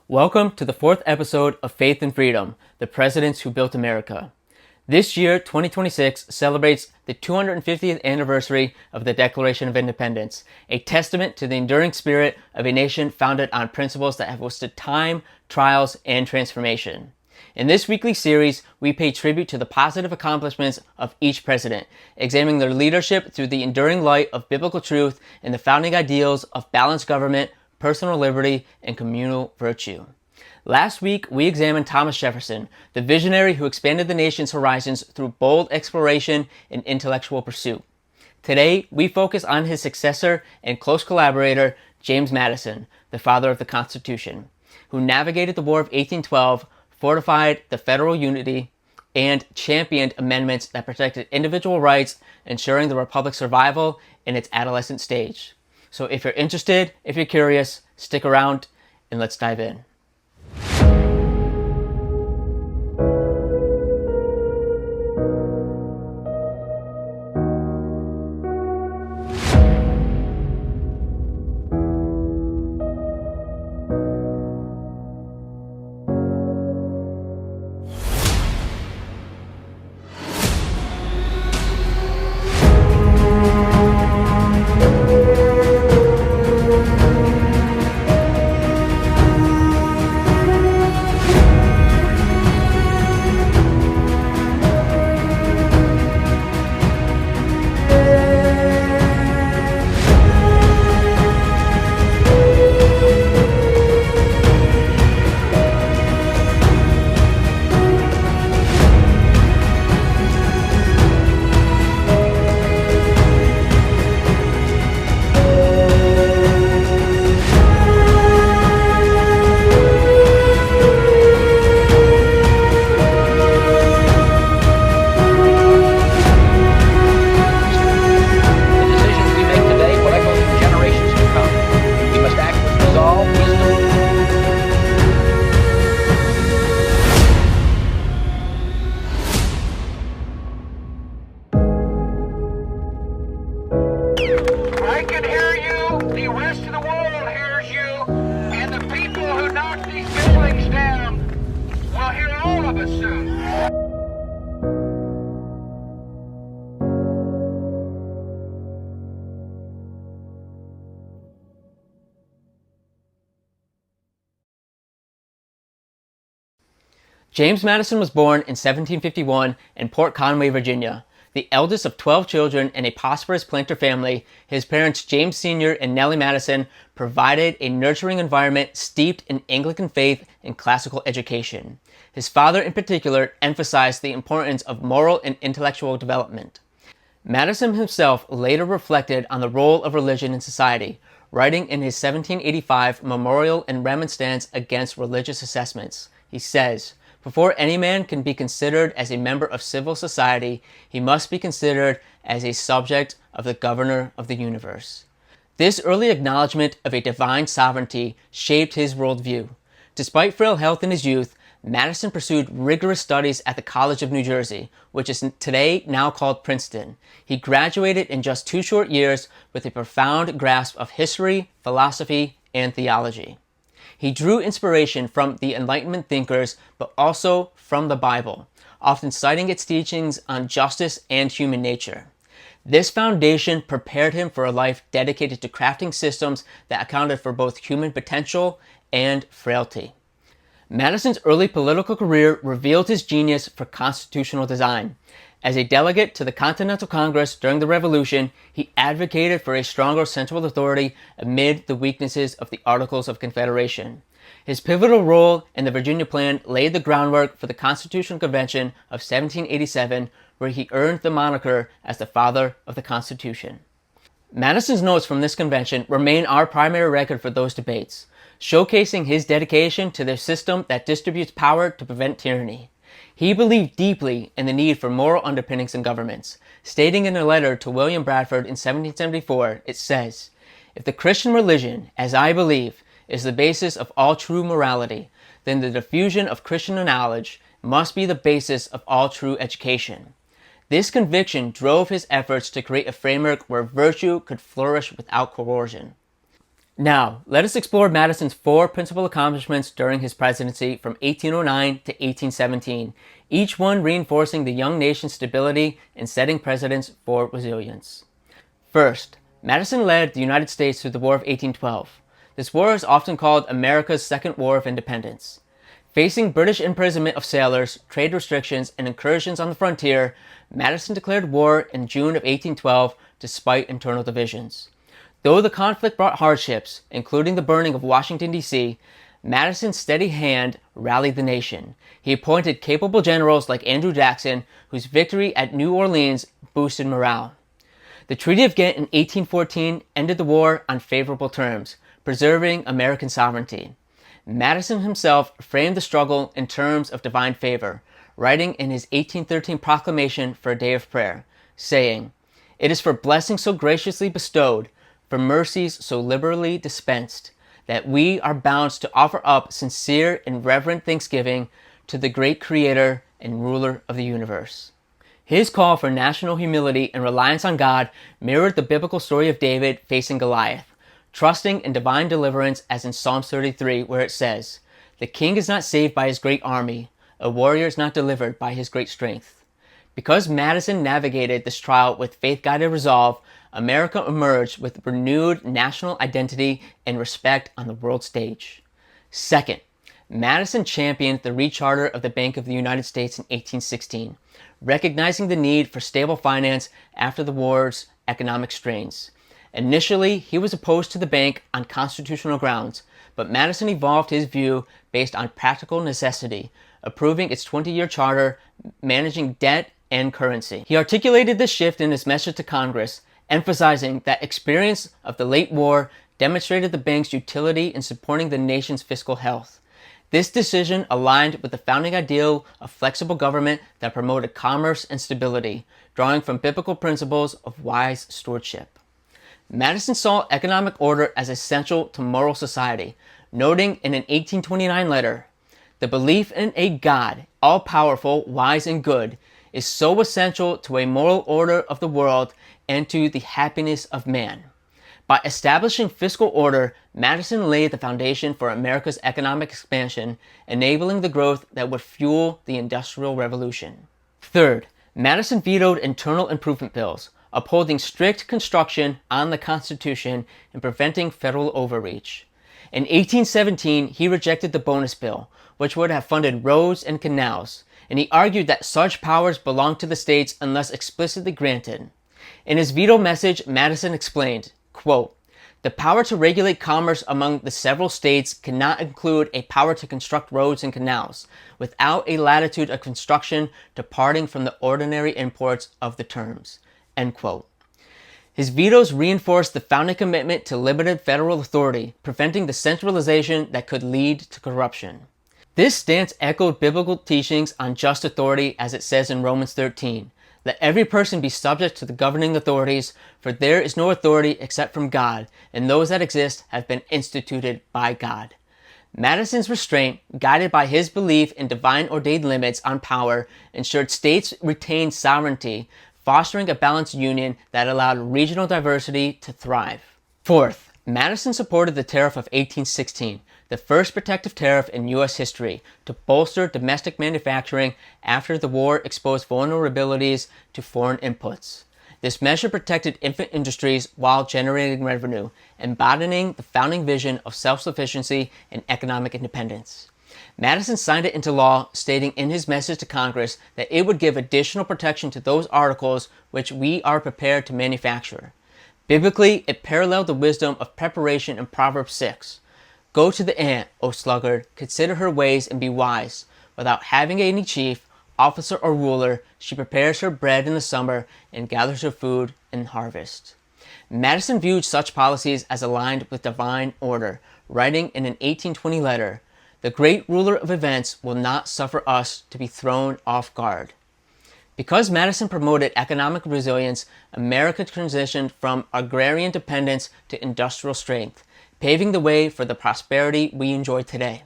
Welcome to the fourth episode of Faith and Freedom, the Presidents Who Built America. This year, 2026, celebrates the 250th anniversary of the Declaration of Independence, a testament to the enduring spirit of a nation founded on principles that have withstood time, trials, and transformation. In this weekly series, we pay tribute to the positive accomplishments of each president, examining their leadership through the enduring light of biblical truth and the founding ideals of balanced government, personal liberty, and communal virtue. Last week, we examined Thomas Jefferson, the visionary who expanded the nation's horizons through bold exploration and intellectual pursuit. Today, we focus on his successor and close collaborator, James Madison, the father of the Constitution, who navigated the War of 1812, fortified the federal unity, and championed amendments that protected individual rights, ensuring the Republic's survival in its adolescent stage. So if you're interested, if you're curious, stick around and let's dive in. I can hear you, the rest of the world hears you, and the people who knock these buildings down will hear all of us soon. James Madison was born in 1751 in Port Conway, Virginia. The eldest of 12 children in a prosperous planter family, his parents James Sr. and Nellie Madison provided a nurturing environment steeped in Anglican faith and classical education. His father in particular emphasized the importance of moral and intellectual development. Madison himself later reflected on the role of religion in society, writing in his 1785 Memorial and Remonstrance against religious assessments. He says, "Before any man can be considered as a member of civil society, he must be considered as a subject of the governor of the universe." This early acknowledgement of a divine sovereignty shaped his worldview. Despite frail health in his youth, Madison pursued rigorous studies at the College of New Jersey, which is today now called Princeton. He graduated in just 2 short years with a profound grasp of history, philosophy, and theology. He drew inspiration from the Enlightenment thinkers, but also from the Bible, often citing its teachings on justice and human nature. This foundation prepared him for a life dedicated to crafting systems that accounted for both human potential and frailty. Madison's early political career revealed his genius for constitutional design. As a delegate to the Continental Congress during the Revolution, he advocated for a stronger central authority amid the weaknesses of the Articles of Confederation. His pivotal role in the Virginia Plan laid the groundwork for the Constitutional Convention of 1787, where he earned the moniker as the father of the Constitution. Madison's notes from this convention remain our primary record for those debates, showcasing his dedication to the system that distributes power to prevent tyranny. He believed deeply in the need for moral underpinnings in governments. Stating in a letter to William Bradford in 1774, it says, "If the Christian religion, as I believe, is the basis of all true morality, then the diffusion of Christian knowledge must be the basis of all true education." This conviction drove his efforts to create a framework where virtue could flourish without coercion. Now, let us explore Madison's four principal accomplishments during his presidency from 1809 to 1817, each one reinforcing the young nation's stability and setting precedents for resilience. First, Madison led the United States through the War of 1812. This war is often called America's Second War of Independence. Facing British imprisonment of sailors, trade restrictions, and incursions on the frontier, Madison declared war in June of 1812 despite internal divisions. Though the conflict brought hardships, including the burning of Washington, D.C., Madison's steady hand rallied the nation. He appointed capable generals like Andrew Jackson, whose victory at New Orleans boosted morale. The Treaty of Ghent in 1814 ended the war on favorable terms, preserving American sovereignty. Madison himself framed the struggle in terms of divine favor, writing in his 1813 proclamation for a day of prayer, saying, "It is for blessings so graciously bestowed, for mercies so liberally dispensed, that we are bound to offer up sincere and reverent thanksgiving to the great Creator and Ruler of the universe." His call for national humility and reliance on God mirrored the biblical story of David facing Goliath, trusting in divine deliverance as in Psalms 33, where it says, "The king is not saved by his great army, a warrior is not delivered by his great strength." Because Madison navigated this trial with faith-guided resolve, America emerged with renewed national identity and respect on the world stage. Second, Madison championed the recharter of the Bank of the United States in 1816, recognizing the need for stable finance after the war's economic strains. Initially, he was opposed to the bank on constitutional grounds, but Madison evolved his view based on practical necessity, approving its 20-year charter, managing debt and currency. He articulated this shift in his message to Congress, emphasizing that experience of the late war demonstrated the bank's utility in supporting the nation's fiscal health. This decision aligned with the founding ideal of flexible government that promoted commerce and stability, drawing from biblical principles of wise stewardship. Madison saw economic order as essential to moral society, noting in an 1829 letter, "The belief in a God, all-powerful, wise, and good, is so essential to a moral order of the world and to the happiness of man." By establishing fiscal order, Madison laid the foundation for America's economic expansion, enabling the growth that would fuel the Industrial Revolution. Third, Madison vetoed internal improvement bills, upholding strict construction on the Constitution and preventing federal overreach. In 1817, he rejected the bonus bill, which would have funded roads and canals, and he argued that such powers belonged to the states unless explicitly granted. In his veto message, Madison explained, quote, "The power to regulate commerce among the several states cannot include a power to construct roads and canals, without a latitude of construction departing from the ordinary imports of the terms." End quote. His vetoes reinforced the founding commitment to limited federal authority, preventing the centralization that could lead to corruption. This stance echoed biblical teachings on just authority, as it says in Romans 13. "Let every person be subject to the governing authorities, for there is no authority except from God, and those that exist have been instituted by God." Madison's restraint, guided by his belief in divine ordained limits on power, ensured states retained sovereignty, fostering a balanced union that allowed regional diversity to thrive. Fourth, Madison supported the Tariff of 1816, the first protective tariff in U.S. history, to bolster domestic manufacturing after the war exposed vulnerabilities to foreign inputs. This measure protected infant industries while generating revenue, embodying the founding vision of self-sufficiency and economic independence. Madison signed it into law, stating in his message to Congress that it would give additional protection to those articles which we are prepared to manufacture. Biblically, it paralleled the wisdom of preparation in Proverbs 6. "Go to the ant, O sluggard, consider her ways and be wise. Without having any chief, officer, or ruler, she prepares her bread in the summer and gathers her food in harvest." Madison viewed such policies as aligned with divine order, writing in an 1820 letter, "The great ruler of events will not suffer us to be thrown off guard." Because Madison promoted economic resilience, America transitioned from agrarian dependence to industrial strength, paving the way for the prosperity we enjoy today.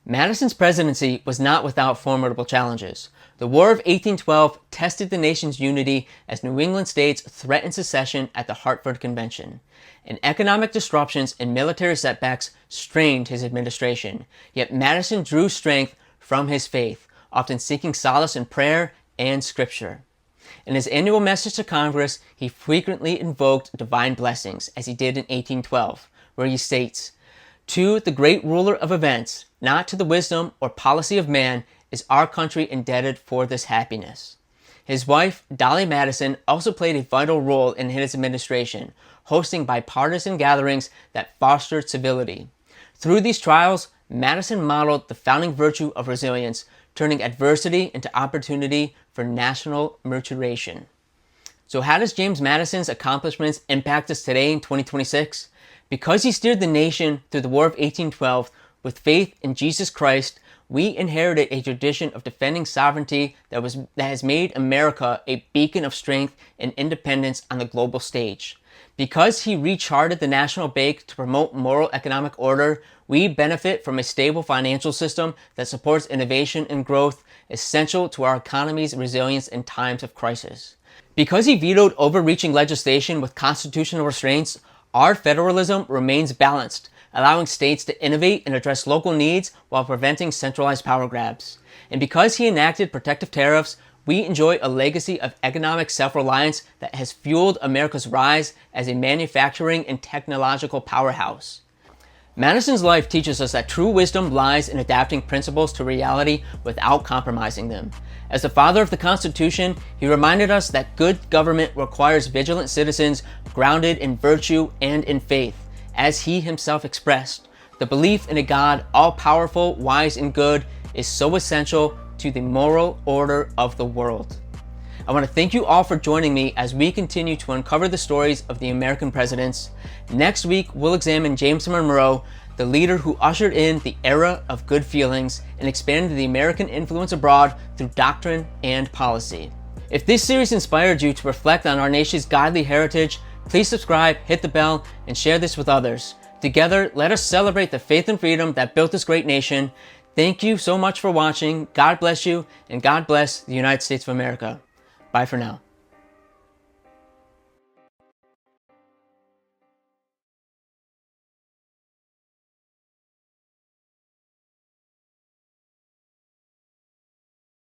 Madison's presidency was not without formidable challenges. The War of 1812 tested the nation's unity as New England states threatened secession at the Hartford Convention. And economic disruptions and military setbacks strained his administration. Yet Madison drew strength from his faith, often seeking solace in prayer and scripture. In his annual message to Congress, he frequently invoked divine blessings, as he did in 1812, where he states, "To the great ruler of events, not to the wisdom or policy of man, is our country indebted for this happiness." His wife, Dolly Madison, also played a vital role in his administration, hosting bipartisan gatherings that fostered civility. Through these trials, Madison modeled the founding virtue of resilience, turning adversity into opportunity for national maturation. So how does James Madison's accomplishments impact us today in 2026? Because he steered the nation through the War of 1812 with faith in Jesus Christ, we inherited a tradition of defending sovereignty that has made America a beacon of strength and independence on the global stage. Because he recharted the national bank to promote moral economic order, we benefit from a stable financial system that supports innovation and growth, essential to our economy's resilience in times of crisis. Because he vetoed overreaching legislation with constitutional restraints, our federalism remains balanced, allowing states to innovate and address local needs while preventing centralized power grabs. And because he enacted protective tariffs, we enjoy a legacy of economic self-reliance that has fueled America's rise as a manufacturing and technological powerhouse. Madison's life teaches us that true wisdom lies in adapting principles to reality without compromising them. As the father of the Constitution, he reminded us that good government requires vigilant citizens grounded in virtue and in faith. As he himself expressed, the belief in a God all-powerful, wise, and good is so essential to the moral order of the world. I want to thank you all for joining me as we continue to uncover the stories of the American presidents. Next week, we'll examine James Monroe, the leader who ushered in the era of good feelings and expanded the American influence abroad through doctrine and policy. If this series inspired you to reflect on our nation's godly heritage, please subscribe, hit the bell, and share this with others. Together, let us celebrate the faith and freedom that built this great nation. Thank you so much for watching. God bless you, and God bless the United States of America. Bye for now.